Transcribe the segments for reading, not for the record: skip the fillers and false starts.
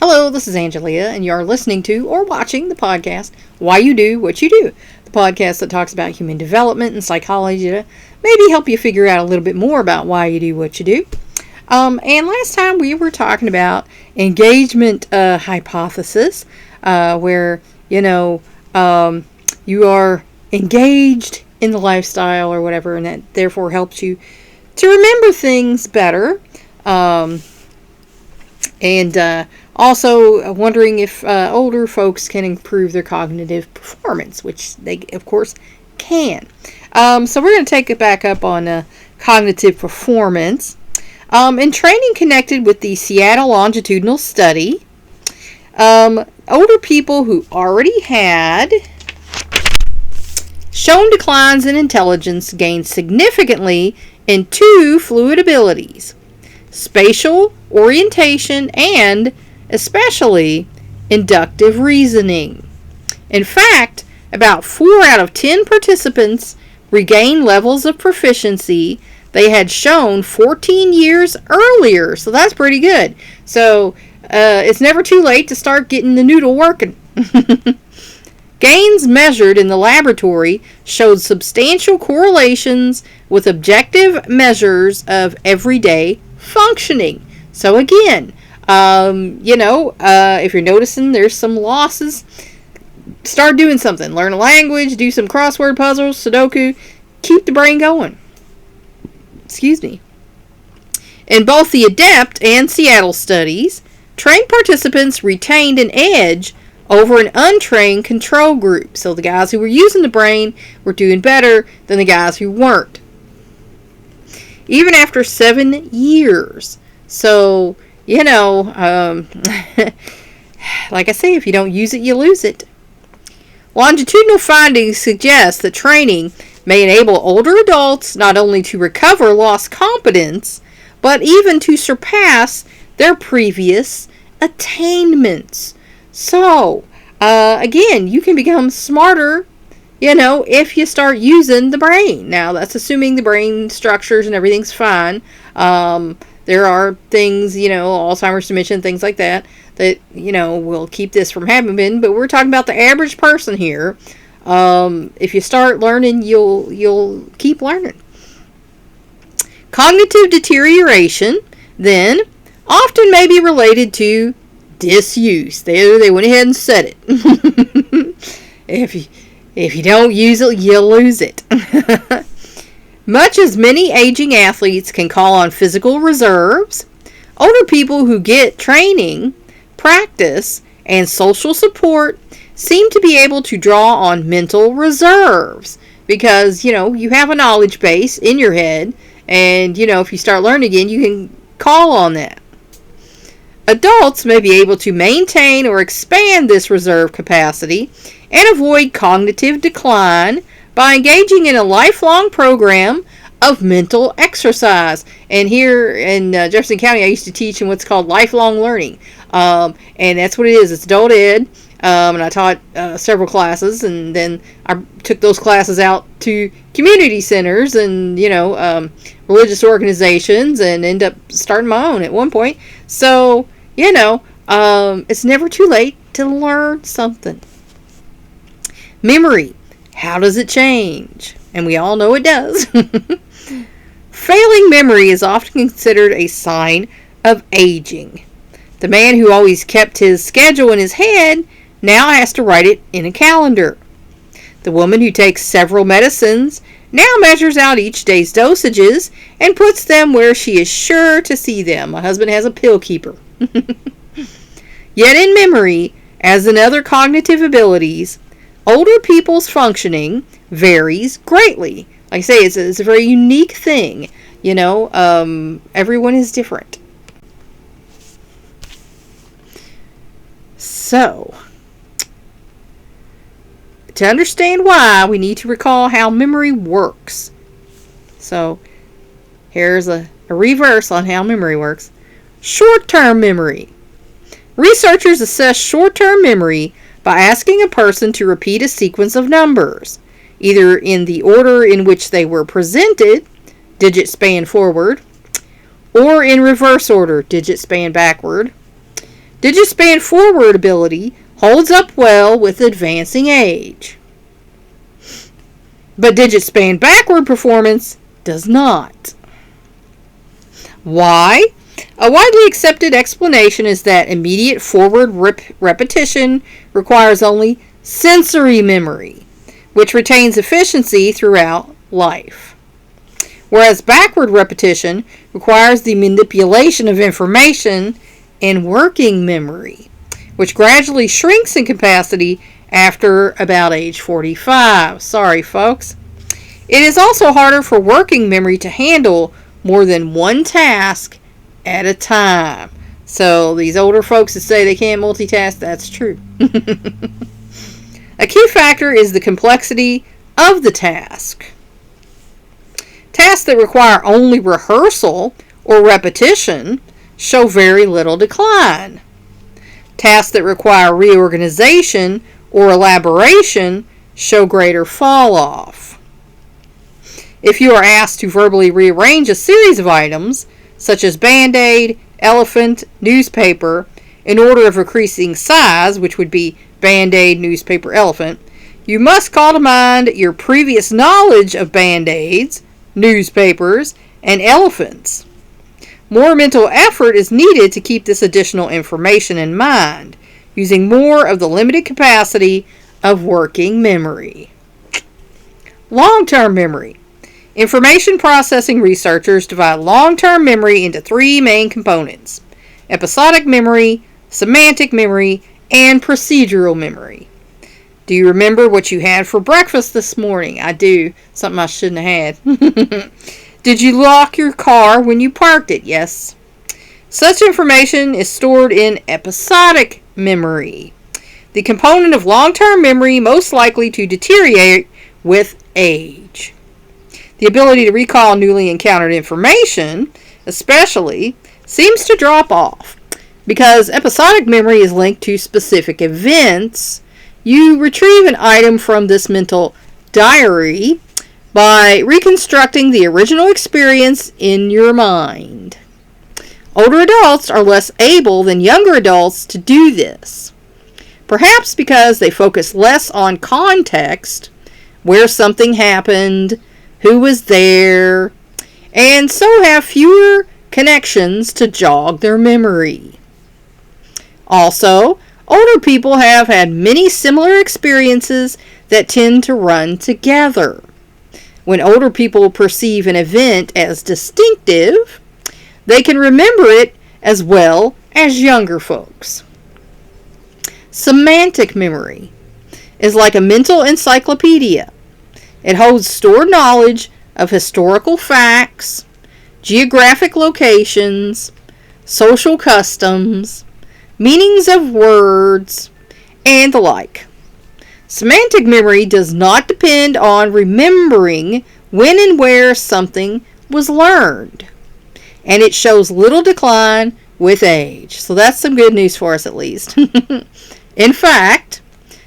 Hello, this is Angelia, and you're listening to or watching the podcast, Why You Do What You Do, the podcast that talks about human development and psychology to maybe help you figure out a little bit more about why you do what you do. And last time we were talking about engagement hypothesis, where, you are engaged in the lifestyle or whatever, and that therefore helps you to remember things better. And also wondering if older folks can improve their cognitive performance, which they, of course, can. So we're going to take it back up on cognitive performance. In training connected with the Seattle longitudinal study, older people who already had shown declines in intelligence gained significantly in two fluid abilities: spatial orientation and especially inductive reasoning. In fact, about 4 out of 10 participants regained levels of proficiency they had shown 14 years earlier. So that's pretty good. So it's never too late to start getting the noodle working. Gains measured in the laboratory showed substantial correlations with objective measures of everyday functioning. So again, if you're noticing there's some losses, start doing something. Learn a language, do some crossword puzzles, Sudoku, keep the brain going. Excuse me. In both the ADEPT and Seattle studies, trained participants retained an edge over an untrained control group. So the guys who were using the brain were doing better than the guys who weren't, even after 7 years. So, like I say, if you don't use it, you lose it. Longitudinal findings suggest that training may enable older adults not only to recover lost competence, but even to surpass their previous attainments. So, again, you can become smarter, if you start using the brain. Now, that's assuming the brain structures and everything's fine. There are things, Alzheimer's, dementia, things like that, will keep this from happening. But we're talking about the average person here. If you start learning, you'll keep learning. Cognitive deterioration, then, often may be related to disuse. They went ahead and said it. If you don't use it, you'll lose it. Much as many aging athletes can call on physical reserves, older people who get training, practice, and social support seem to be able to draw on mental reserves because, you have a knowledge base in your head, and, if you start learning again, you can call on that. Adults may be able to maintain or expand this reserve capacity and avoid cognitive decline by engaging in a lifelong program of mental exercise. And here in Jefferson County, I used to teach in what's called lifelong learning. And that's what it is. It's adult ed. And I taught several classes, and then I took those classes out to community centers and, religious organizations, and end up starting my own at one point. So, it's never too late to learn something. Memory. How does it change? And we all know it does. Failing memory is often considered a sign of aging. The man who always kept his schedule in his head now has to write it in a calendar. The woman who takes several medicines now measures out each day's dosages and puts them where she is sure to see them. My husband has a pill keeper. Yet in memory, as in other cognitive abilities, older people's functioning varies greatly. Like I say, it's a very unique thing. Everyone is different. So, to understand why, we need to recall how memory works. So, here's a reverse on how memory works. Short-term memory. Researchers assess short-term memory by asking a person to repeat a sequence of numbers, either in the order in which they were presented, digit span forward, or in reverse order, digit span backward, Digit span forward ability holds up well with advancing age, but digit span backward performance does not. Why? A widely accepted explanation is that immediate forward repetition requires only sensory memory, which retains efficiency throughout life, whereas backward repetition requires the manipulation of information in working memory, which gradually shrinks in capacity after about age 45. Sorry, folks. It is also harder for working memory to handle more than one task at a time. So these older folks that say they can't multitask, that's true. A key factor is the complexity of the task. Tasks that require only rehearsal or repetition show very little decline. Tasks that require reorganization or elaboration show greater fall off. If you are asked to verbally rearrange a series of items, such as Band-Aid, elephant, newspaper, in order of increasing size, which would be Band-Aid, newspaper, elephant, you must call to mind your previous knowledge of Band-Aids, newspapers, and elephants. More mental effort is needed to keep this additional information in mind, using more of the limited capacity of working memory. Long-term memory. Information processing researchers divide long-term memory into three main components: episodic memory, semantic memory, and procedural memory. Do you remember what you had for breakfast this morning? I do. Something I shouldn't have had. Did you lock your car when you parked it? Yes. Such information is stored in episodic memory, the component of long-term memory most likely to deteriorate with age. The ability to recall newly encountered information, especially, seems to drop off. Because episodic memory is linked to specific events, you retrieve an item from this mental diary by reconstructing the original experience in your mind. Older adults are less able than younger adults to do this, perhaps because they focus less on context, where something happened, who was there, and so have fewer connections to jog their memory. Also, older people have had many similar experiences that tend to run together. When older people perceive an event as distinctive, they can remember it as well as younger folks. Semantic memory is like a mental encyclopedia. It holds stored knowledge of historical facts, geographic locations, social customs, meanings of words, and the like. Semantic memory does not depend on remembering when and where something was learned, and it shows little decline with age. So that's some good news for us, at least. In fact,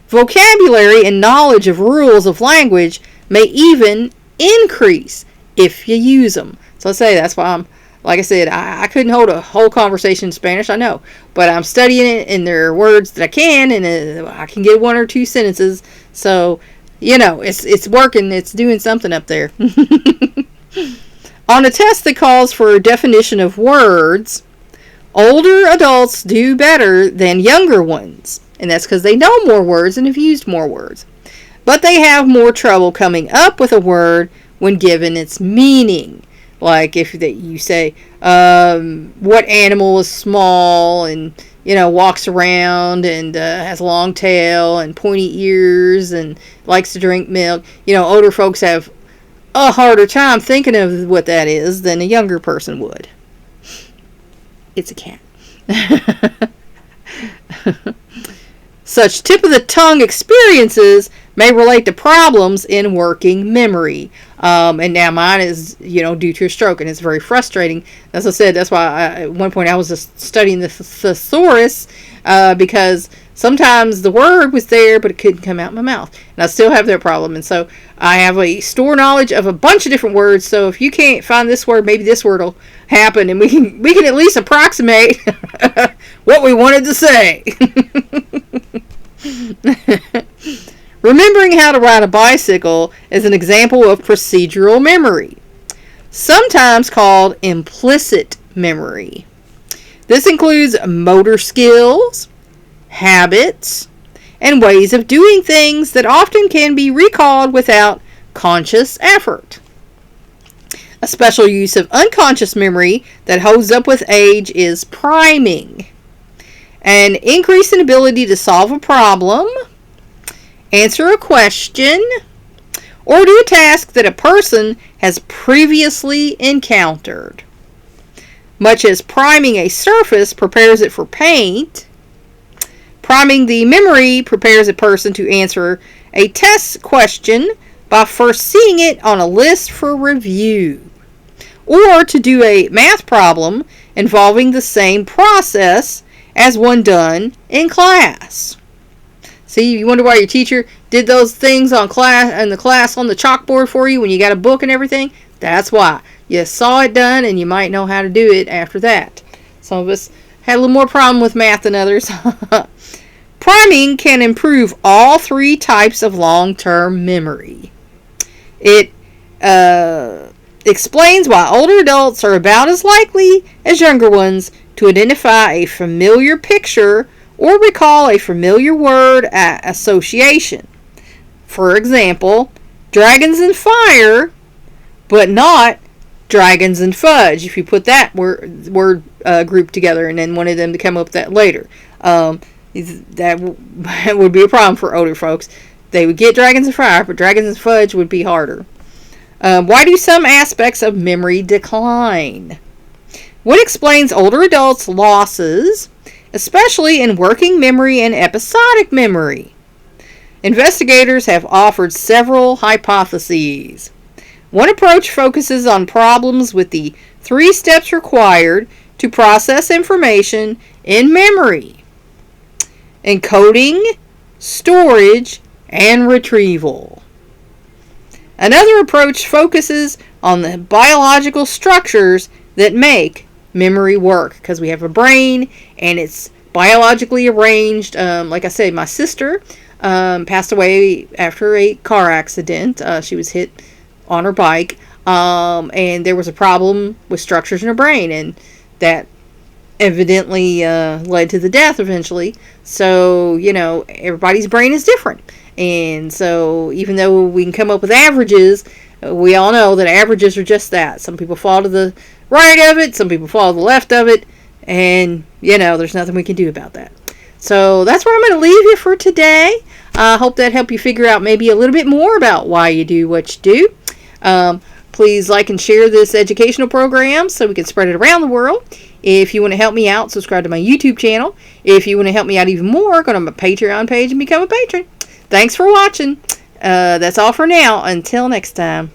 vocabulary and knowledge of rules of language may even increase if you use them. So I say that's why like I said, I couldn't hold a whole conversation in Spanish, I know. But I'm studying it, and there are words that I can, and I can get one or two sentences. So, it's working. It's doing something up there. On a test that calls for a definition of words, older adults do better than younger ones. And that's because they know more words and have used more words. But they have more trouble coming up with a word when given its meaning. Like if you say, what animal is small and, walks around and has a long tail and pointy ears and likes to drink milk. Older folks have a harder time thinking of what that is than a younger person would. It's a cat. Such tip-of-the-tongue experiences may relate to problems in working memory. And now mine is, due to a stroke, and it's very frustrating. As I said, that's why at one point I was just studying the thesaurus, because sometimes the word was there, but it couldn't come out of my mouth. And I still have that problem. And so I have a store knowledge of a bunch of different words. So if you can't find this word, maybe this word will happen. And we can at least approximate what we wanted to say. Remembering how to ride a bicycle is an example of procedural memory, sometimes called implicit memory. This includes motor skills, habits, and ways of doing things that often can be recalled without conscious effort. A special use of unconscious memory that holds up with age is priming. An increase in ability to solve a problem, answer a question, or do a task that a person has previously encountered. Much as priming a surface prepares it for paint, priming the memory prepares a person to answer a test question by first seeing it on a list for review, or to do a math problem involving the same process as one done in class. See, you wonder why your teacher did those things in the class on the chalkboard for you when you got a book and everything? That's why. You saw it done and you might know how to do it after that. Some of us had a little more problem with math than others. Priming can improve all three types of long-term memory. It explains why older adults are about as likely as younger ones to identify a familiar picture or recall a familiar word association. For example, dragons and fire, but not dragons and fudge, if you put that word group together and then wanted them to come up with that later. That would be a problem for older folks. They would get dragons and fire, but dragons and fudge would be harder. Why do some aspects of memory decline? What explains older adults' losses, especially in working memory and episodic memory? Investigators have offered several hypotheses. One approach focuses on problems with the 3 steps required to process information in memory: encoding, storage, and retrieval. Another approach focuses on the biological structures that make memory work, because we have a brain and it's biologically arranged. Like I said, my sister passed away after a car accident. She was hit on her bike, and there was a problem with structures in her brain, and that evidently led to the death eventually. So, everybody's brain is different. And so even though we can come up with averages, we all know that averages are just that. Some people fall to the right of it, some people fall to the left of it, and, there's nothing we can do about that. So that's where I'm going to leave you for today. I hope that helped you figure out maybe a little bit more about why you do what you do. Please like and share this educational program so we can spread it around the world. If you want to help me out, subscribe to my YouTube channel. If you want to help me out even more, go to my Patreon page and become a patron. Thanks for watching. That's all for now. Until next time.